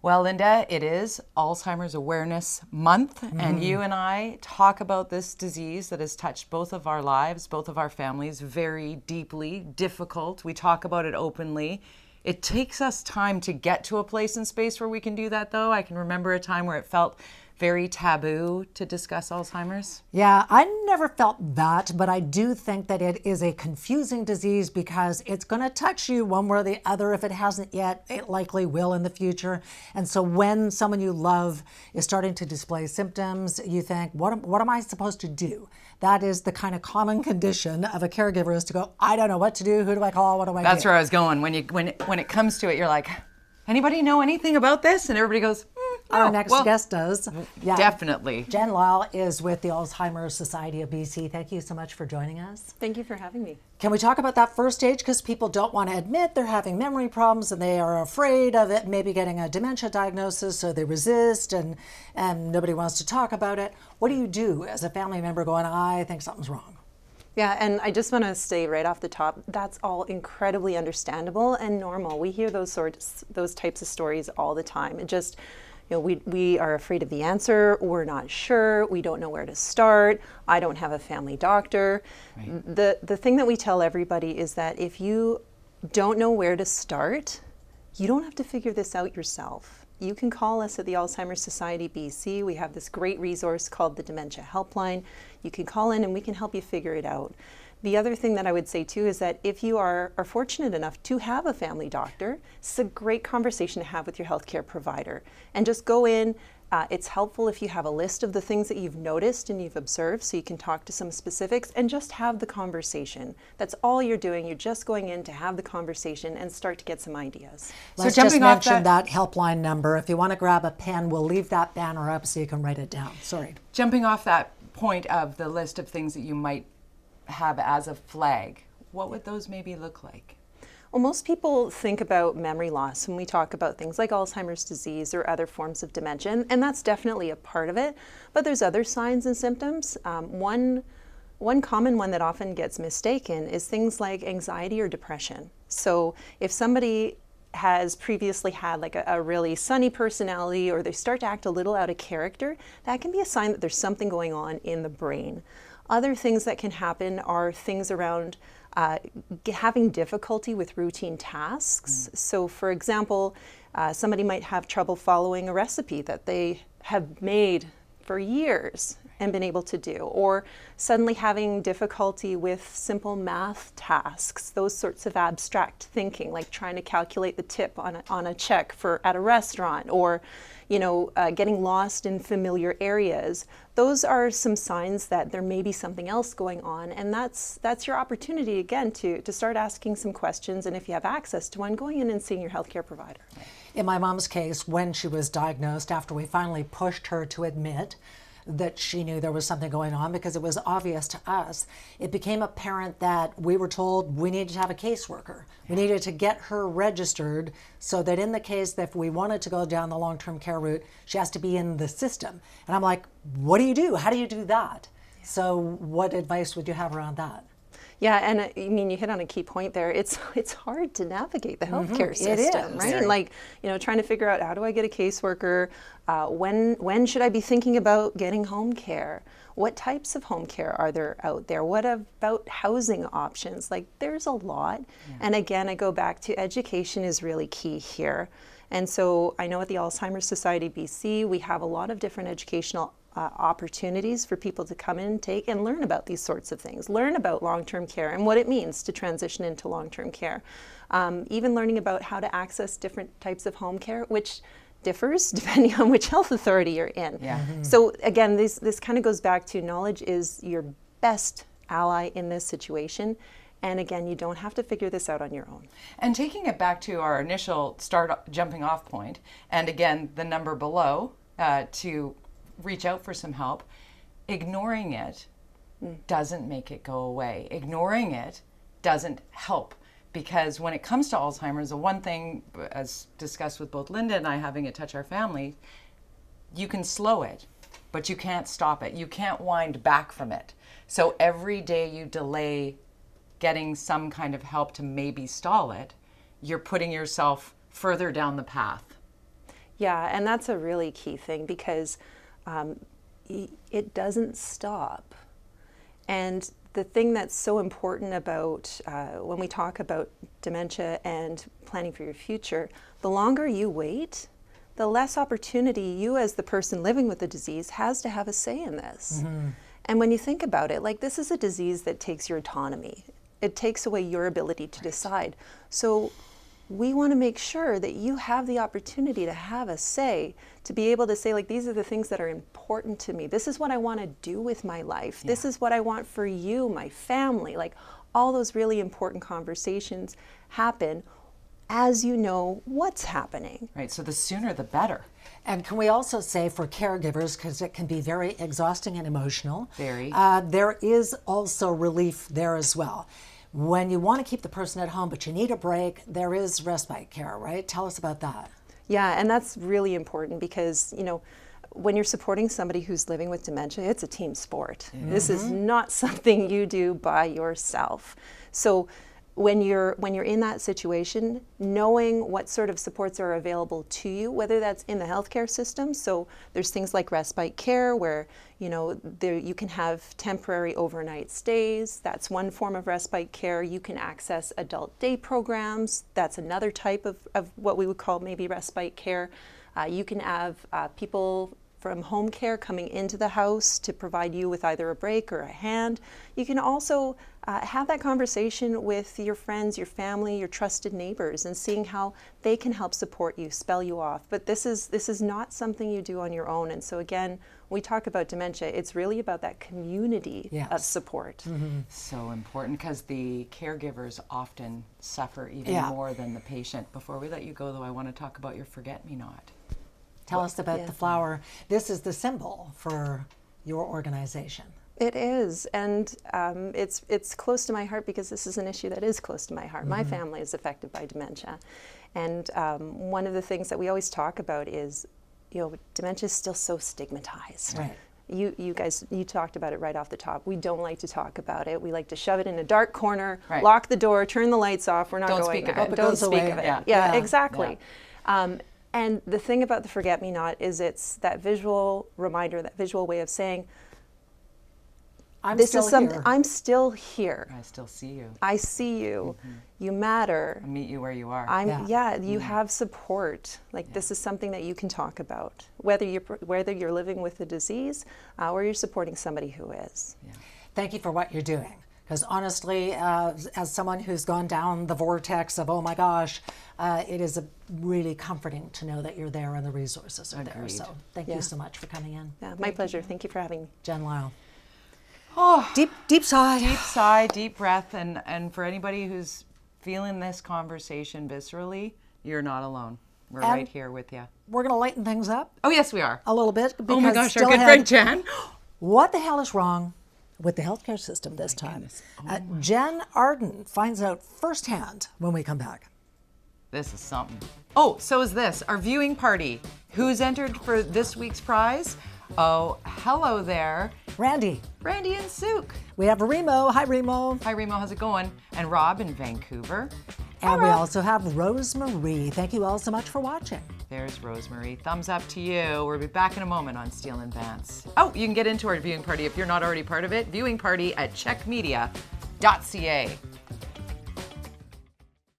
Well, Linda, it is Alzheimer's Awareness Month, and you and I talk about this disease that has touched both of our lives, both of our families, very deeply, difficult. We talk about it openly. It takes us time to get to a place and space where we can do that, though. I can remember a time where it felt very taboo to discuss Alzheimer's. Yeah, I never felt that, but I do think that it is a confusing disease because it's going to touch you one way or the other. If it hasn't yet, it likely will in the future. And so when someone you love is starting to display symptoms, you think, what am I supposed to do? That is the kind of common condition of a caregiver, is to go, I don't know what to do. Who do I call? What do I do? That's where I was going. When it comes to it, you're like, anybody know anything about this? And everybody goes, Our next guest does. Yeah. Definitely. Jen Lyle is with the Alzheimer Society of BC. Thank you so much for joining us. Thank you for having me. Can we talk about that first stage? Because people don't want to admit they're having memory problems and they are afraid of it, maybe getting a dementia diagnosis, so they resist and nobody wants to talk about it. What do you do as a family member going, I think something's wrong? Yeah, and I just want to say right off the top, that's all incredibly understandable and normal. We hear those types of stories all the time. It just, we are afraid of the answer. We're not sure. We don't know where to start. I don't have a family doctor. Right. The thing that we tell everybody is that if you don't know where to start, you don't have to figure this out yourself. You can call us at the Alzheimer Society BC. We have this great resource called the Dementia Helpline. You can call in and we can help you figure it out. The other thing that I would say too is that if you are fortunate enough to have a family doctor, it's a great conversation to have with your healthcare provider. And just go in. It's helpful if you have a list of the things that you've noticed and you've observed, so you can talk to some specifics and just have the conversation. That's all you're doing. You're just going in to have the conversation and start to get some ideas. Let's just mention that helpline number. If you want to grab a pen, we'll leave that banner up so you can write it down. Sorry. Jumping off that point of the list of things that you might have as a flag, what would those maybe look like? Well, most people think about memory loss when we talk about things like Alzheimer's disease or other forms of dementia, and that's definitely a part of it. But there's other signs and symptoms. One common one that often gets mistaken is things like anxiety or depression. So if somebody has previously had like a really sunny personality, or they start to act a little out of character, that can be a sign that there's something going on in the brain. Other things that can happen are things around having difficulty with routine tasks. So for example, somebody might have trouble following a recipe that they have made for years and been able to do, or suddenly having difficulty with simple math tasks, those sorts of abstract thinking, like trying to calculate the tip on a check at a restaurant, or getting lost in familiar areas. Those are some signs that there may be something else going on, and that's your opportunity again to start asking some questions, and if you have access to one, going in and seeing your healthcare provider. In my mom's case, when she was diagnosed, after we finally pushed her to admit that she knew there was something going on because it was obvious to us, it became apparent that we were told we needed to have a caseworker. We needed to get her registered so that in the case that if we wanted to go down the long-term care route, she has to be in the system. And I'm like, what do you do? How do you do that? Yeah. So what advice would you have around that? Yeah, and I mean, you hit on a key point there. It's hard to navigate the healthcare system, right? And like, trying to figure out, how do I get a caseworker? When should I be thinking about getting home care? What types of home care are there out there? What about housing options? Like, there's a lot. Yeah. And again, I go back to education is really key here. And so I know at the Alzheimer Society BC, we have a lot of different educational opportunities for people to come in and take and learn about these sorts of things, learn about long-term care and what it means to transition into long-term care. Even learning about how to access different types of home care, which differs depending on which health authority you're in. Yeah. Mm-hmm. So again, this kind of goes back to knowledge is your best ally in this situation. And again, you don't have to figure this out on your own. And taking it back to our initial jumping off point, and again, the number below to reach out for some help, ignoring it doesn't make it go away. Ignoring it doesn't help, because when it comes to Alzheimer's, the one thing, as discussed with both Linda and I having it touch our family, you can slow it, but you can't stop it. You can't wind back from it. So every day you delay getting some kind of help to maybe stall it, you're putting yourself further down the path. Yeah, and that's a really key thing because it doesn't stop. And the thing that's so important about when we talk about dementia and planning for your future, the longer you wait, the less opportunity you as the person living with the disease has to have a say in this. Mm-hmm. And when you think about it, like, this is a disease that takes your autonomy. It takes away your ability to decide. So we want to make sure that you have the opportunity to have a say, to be able to say, like, these are the things that are important to me. This is what I want to do with my life. Yeah. This is what I want for you, my family. Like, all those really important conversations happen as you know what's happening. Right, so the sooner the better. And can we also say for caregivers, because it can be very exhausting and emotional, very, there is also relief there as well. When you want to keep the person at home, but you need a break, there is respite care, right? Tell us about that. Yeah, and that's really important because, you know, when you're supporting somebody who's living with dementia, it's a team sport. Mm-hmm. This is not something you do by yourself. So when you're in that situation, knowing what sort of supports are available to you, whether that's in the healthcare system, so there's things like respite care where, you know, you can have temporary overnight stays. That's one form of respite care. You can access adult day programs. That's another type of what we would call maybe respite care. You can have people from home care coming into the house to provide you with either a break or a hand. You can also have that conversation with your friends, your family, your trusted neighbors, and seeing how they can help support you, spell you off. But this is not something you do on your own. And so again, when we talk about dementia, it's really about that community of support. Mm-hmm. So important, because the caregivers often suffer even more than the patient. Before we let you go, though, I want to talk about your forget-me-not. Tell us about the flower. This is the symbol for your organization. It is, and it's close to my heart because this is an issue that is close to my heart. Mm-hmm. My family is affected by dementia, and one of the things that we always talk about is, you know, dementia is still so stigmatized. Right. You guys, you talked about it right off the top. We don't like to talk about it. We like to shove it in a dark corner, lock the door, turn the lights off. We're not don't going speak there. of it. Don't speak of it. Yeah, exactly. Yeah. And the thing about the forget-me-not is it's that visual reminder, that visual way of saying, I'm still here. I'm still here. I still see you. I see you. Mm-hmm. You matter. I'll meet you where you are. You have support. Like this is something that you can talk about, whether you're living with the disease or you're supporting somebody who is. Yeah. Thank you for what you're doing. Because honestly, as someone who's gone down the vortex of, oh my gosh, it is really comforting to know that you're there and the resources are there. So thank you so much for coming in. Yeah, my pleasure. Thank you for having me. Jen Lyle. Oh, deep sigh. Deep sigh, deep breath. And for anybody who's feeling this conversation viscerally, you're not alone. We're right here with you. We're going to lighten things up. Oh, yes, we are. A little bit. Oh my gosh, our good friend Jen. What the hell is wrong with the healthcare system this time? Jen Arden finds out firsthand when we come back. This is something. Oh, so is this. Our viewing party. Who's entered for this week's prize? Oh, hello there. Randy and Sook. We have Remo. Hi, Remo. Hi, Remo. How's it going? And Rob in Vancouver. And we also have Rosemary. Thank you all so much for watching. There's Rosemary. Thumbs up to you. We'll be back in a moment on Steele and Vance. Oh, you can get into our viewing party if you're not already part of it. Viewing party at chekmedia.ca.